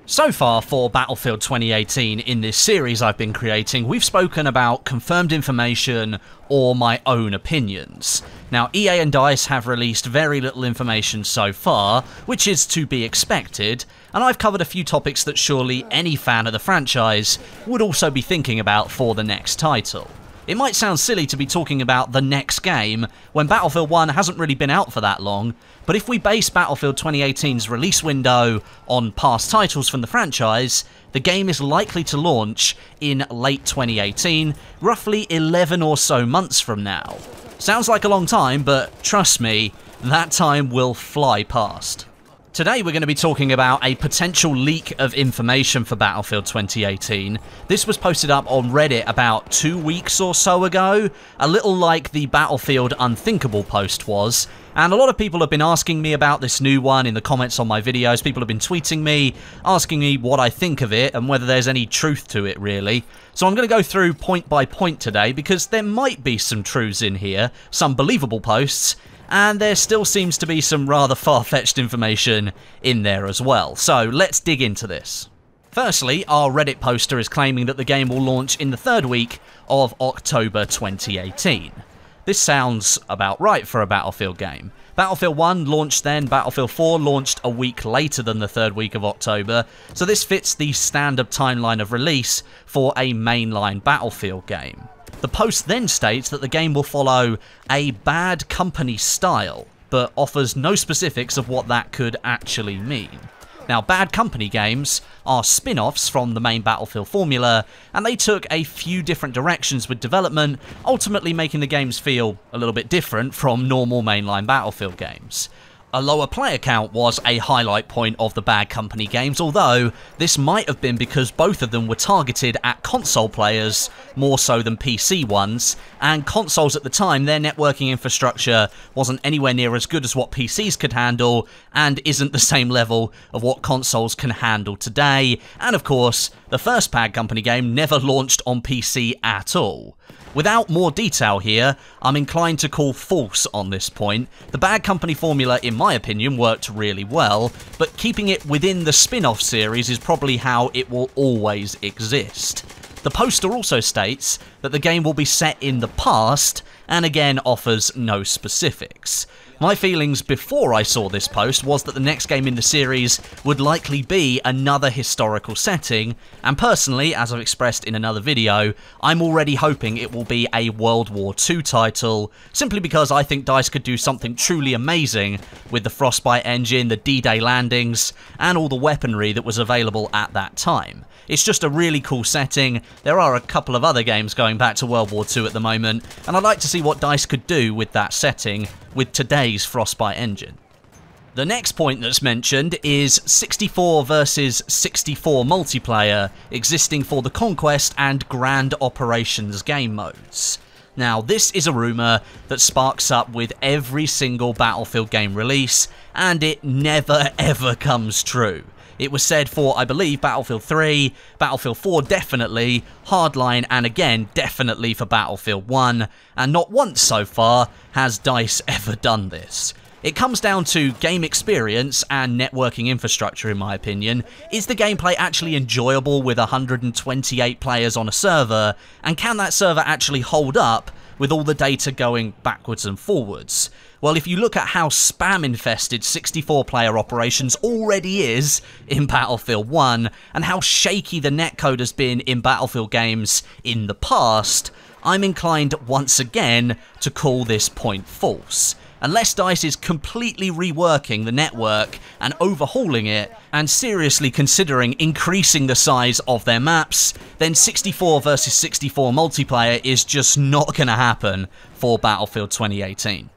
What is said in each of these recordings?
So far for Battlefield 2018 in this series I've been creating, we've spoken about confirmed information or my own opinions. Now, EA and DICE have released very little information so far, which is to be expected, and I've covered a few topics that surely any fan of the franchise would also be thinking about for the next title. It might sound silly to be talking about the next game when Battlefield 1 hasn't really been out for that long, but if we base Battlefield 2018's release window on past titles from the franchise, the game is likely to launch in late 2018, roughly 11 or so months from now. Sounds like a long time, but trust me, that time will fly past. Today we're going to be talking about a potential leak of information for Battlefield 2018. This was posted up on Reddit about 2 weeks or so ago, a little like the Battlefield Unthinkable post was, and a lot of people have been asking me about this new one in the comments on my videos. People have been tweeting me, asking me what I think of it and whether there's any truth to it really. So I'm going to go through point by point today because there might be some truths in here, some believable posts, and there still seems to be some rather far-fetched information in there as well. So let's dig into this. Firstly, our Reddit poster is claiming that the game will launch in the third week of October 2018. This sounds about right for a Battlefield game. Battlefield 1 launched then, Battlefield 4 launched a week later than the third week of October, so this fits the standard timeline of release for a mainline Battlefield game. The post then states that the game will follow a Bad Company style, but offers no specifics of what that could actually mean. Now, Bad Company games are spin-offs from the main Battlefield formula, and they took a few different directions with development, ultimately making the games feel a little bit different from normal mainline Battlefield games. A lower player count was a highlight point of the Bad Company games, although this might have been because both of them were targeted at console players more so than PC ones, and consoles at the time, their networking infrastructure wasn't anywhere near as good as what PCs could handle, and isn't the same level of what consoles can handle today, and of course, the first Bad Company game never launched on PC at all. Without more detail here, I'm inclined to call false on this point. The Bad Company formula, in my opinion, worked really well, but keeping it within the spin-off series is probably how it will always exist. The poster also states that the game will be set in the past, and again offers no specifics. My feelings before I saw this post was that the next game in the series would likely be another historical setting, and personally, as I've expressed in another video, I'm already hoping it will be a World War II title, simply because I think DICE could do something truly amazing with the Frostbite engine, the D-Day landings, and all the weaponry that was available at that time. It's just a really cool setting. There are a couple of other games going back to World War II at the moment, and I'd like to see what DICE could do with that setting with today's Frostbite engine. The next point that's mentioned is 64 versus 64 multiplayer existing for the Conquest and Grand Operations game modes. Now, this is a rumour that sparks up with every single Battlefield game release, and it never ever comes true. It was said for, I believe, Battlefield 3, Battlefield 4 definitely, Hardline, and again, definitely for Battlefield 1, and not once so far has DICE ever done this. It comes down to game experience and networking infrastructure, in my opinion. Is the gameplay actually enjoyable with 128 players on a server, and can that server actually hold up with all the data going backwards and forwards? Well, if you look at how spam-infested 64-player Operations already is in Battlefield 1, and how shaky the netcode has been in Battlefield games in the past, I'm inclined once again to call this point false. Unless DICE is completely reworking the network and overhauling it, and seriously considering increasing the size of their maps, then 64 versus 64 multiplayer is just not going to happen for Battlefield 2018.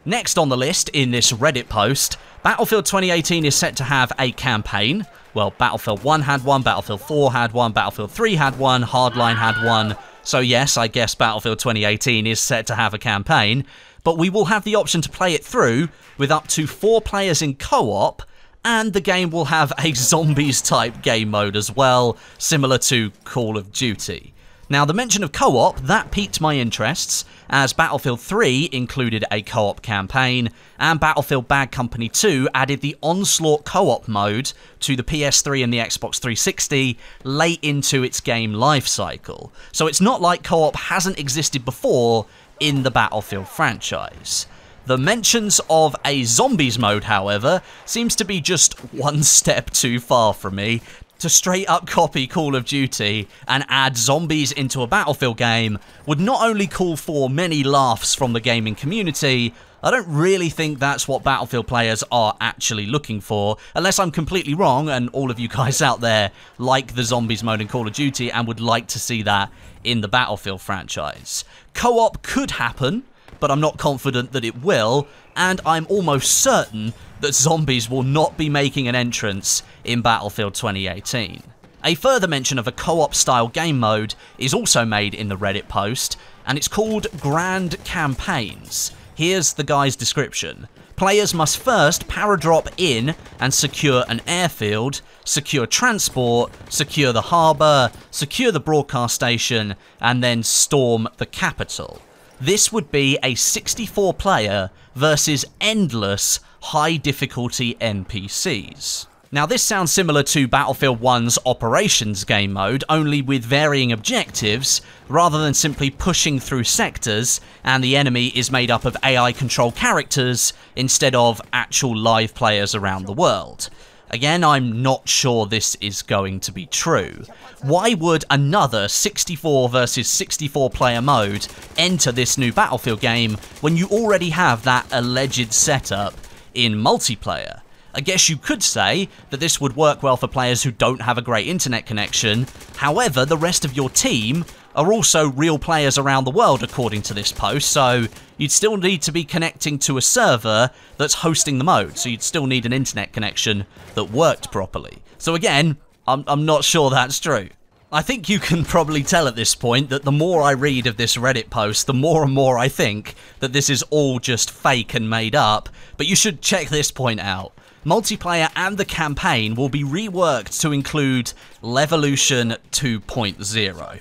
Next on the list in this Reddit post, Battlefield 2018 is set to have a campaign. Well, Battlefield 1 had one, Battlefield 4 had one, Battlefield 3 had one, Hardline had one. So yes, I guess Battlefield 2018 is set to have a campaign, but we will have the option to play it through with up to 4 players in co-op, and the game will have a zombies type game mode as well, similar to Call of Duty. Now, the mention of co-op, that piqued my interests, as Battlefield 3 included a co-op campaign, and Battlefield Bad Company 2 added the Onslaught co-op mode to the PS3 and the Xbox 360 late into its game lifecycle. So it's not like co-op hasn't existed before in the Battlefield franchise. The mentions of a zombies mode, however, seems to be just one step too far from me. To straight up copy Call of Duty and add zombies into a Battlefield game would not only call for many laughs from the gaming community, I don't really think that's what Battlefield players are actually looking for, unless I'm completely wrong and all of you guys out there like the zombies mode in Call of Duty and would like to see that in the Battlefield franchise. Co-op could happen, but I'm not confident that it will, and I'm almost certain that zombies will not be making an entrance in Battlefield 2018. A further mention of a co-op style game mode is also made in the Reddit post, and it's called Grand Campaigns. Here's the guy's description. Players must first paradrop in and secure an airfield, secure transport, secure the harbour, secure the broadcast station, and then storm the capital. This would be a 64-player versus endless high-difficulty NPCs. Now, this sounds similar to Battlefield 1's Operations game mode, only with varying objectives, rather than simply pushing through sectors, and the enemy is made up of AI-controlled characters instead of actual live players around the world. Again, I'm not sure this is going to be true. Why would another 64 versus 64 player mode enter this new Battlefield game when you already have that alleged setup in multiplayer? I guess you could say that this would work well for players who don't have a great internet connection. However, the rest of your team are also real players around the world, according to this post, so you'd still need to be connecting to a server that's hosting the mode, so you'd still need an internet connection that worked properly. So again, I'm not sure that's true. I think you can probably tell at this point that the more I read of this Reddit post, the more and more I think that this is all just fake and made up, but you should check this point out. Multiplayer and the campaign will be reworked to include Levolution 2.0.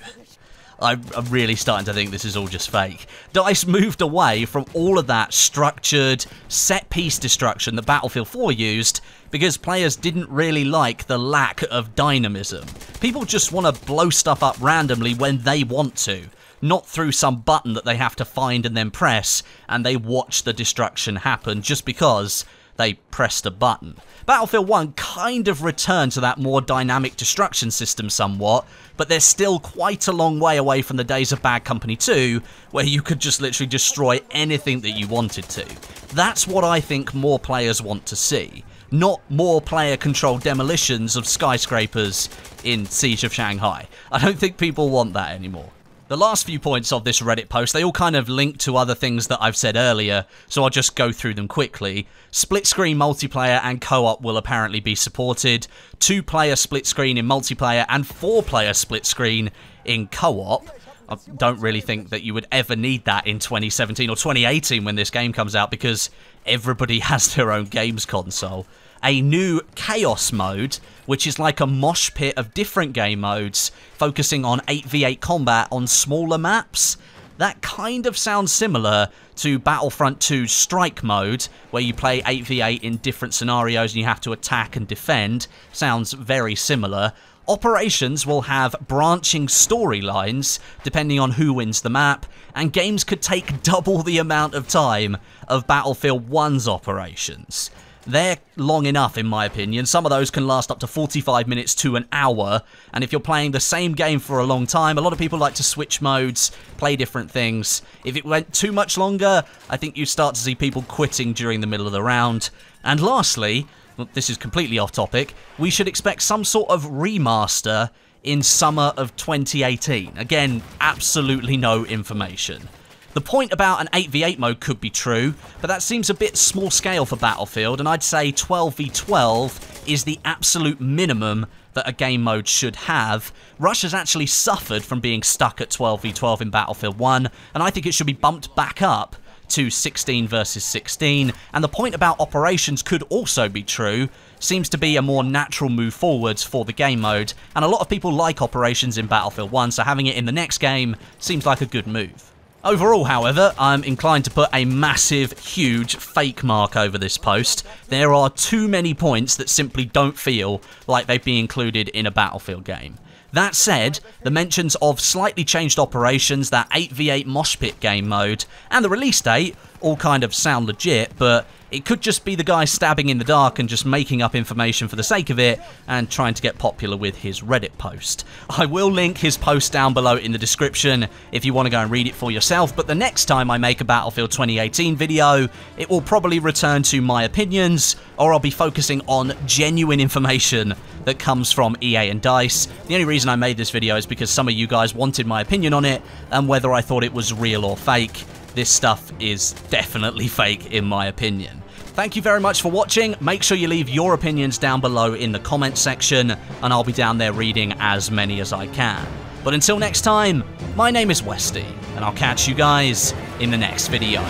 I'm really starting to think this is all just fake. DICE moved away from all of that structured, set-piece destruction that Battlefield 4 used because players didn't really like the lack of dynamism. People just want to blow stuff up randomly when they want to, not through some button that they have to find and then press, and they watch the destruction happen just because they pressed a button. Battlefield 1 kind of returned to that more dynamic destruction system somewhat, but they're still quite a long way away from the days of Bad Company 2, where you could just literally destroy anything that you wanted to. That's what I think more players want to see, not more player-controlled demolitions of skyscrapers in Siege of Shanghai. I don't think people want that anymore. The last few points of this Reddit post, they all kind of link to other things that I've said earlier, so I'll just go through them quickly. Split-screen multiplayer and co-op will apparently be supported, 2-player split-screen in multiplayer and 4-player split-screen in co-op. I don't really think that you would ever need that in 2017 or 2018 when this game comes out, because everybody has their own games console. A new Chaos mode, which is like a mosh pit of different game modes, focusing on 8v8 combat on smaller maps. That kind of sounds similar to Battlefront 2's Strike mode, where you play 8v8 in different scenarios and you have to attack and defend. Sounds very similar. Operations will have branching storylines, depending on who wins the map, and games could take double the amount of time of Battlefield 1's operations. They're long enough, in my opinion. Some of those can last up to 45 minutes to an hour, and if you're playing the same game for a long time, a lot of people like to switch modes, play different things. If it went too much longer, I think you'd start to see people quitting during the middle of the round. And lastly, well, this is completely off topic, we should expect some sort of remaster in summer of 2018. Again, absolutely no information. The point about an 8v8 mode could be true, but that seems a bit small scale for Battlefield, and I'd say 12v12 is the absolute minimum that a game mode should have. Russia's actually suffered from being stuck at 12v12 in Battlefield 1, and I think it should be bumped back up to 16 versus 16, and the point about operations could also be true. Seems to be a more natural move forwards for the game mode, and a lot of people like operations in Battlefield 1, so having it in the next game seems like a good move. Overall, however, I'm inclined to put a massive, huge fake mark over this post. There are too many points that simply don't feel like they'd be included in a Battlefield game. That said, the mentions of slightly changed operations, that 8v8 mosh pit game mode, and the release date all kind of sound legit, but it could just be the guy stabbing in the dark and just making up information for the sake of it and trying to get popular with his Reddit post. I will link his post down below in the description if you want to go and read it for yourself, but the next time I make a Battlefield 2018 video, it will probably return to my opinions, or I'll be focusing on genuine information that comes from EA and DICE. The only reason I made this video is because some of you guys wanted my opinion on it and whether I thought it was real or fake. This stuff is definitely fake in my opinion. Thank you very much for watching. Make sure you leave your opinions down below in the comments section, and I'll be down there reading as many as I can. But until next time, my name is Westie, and I'll catch you guys in the next video.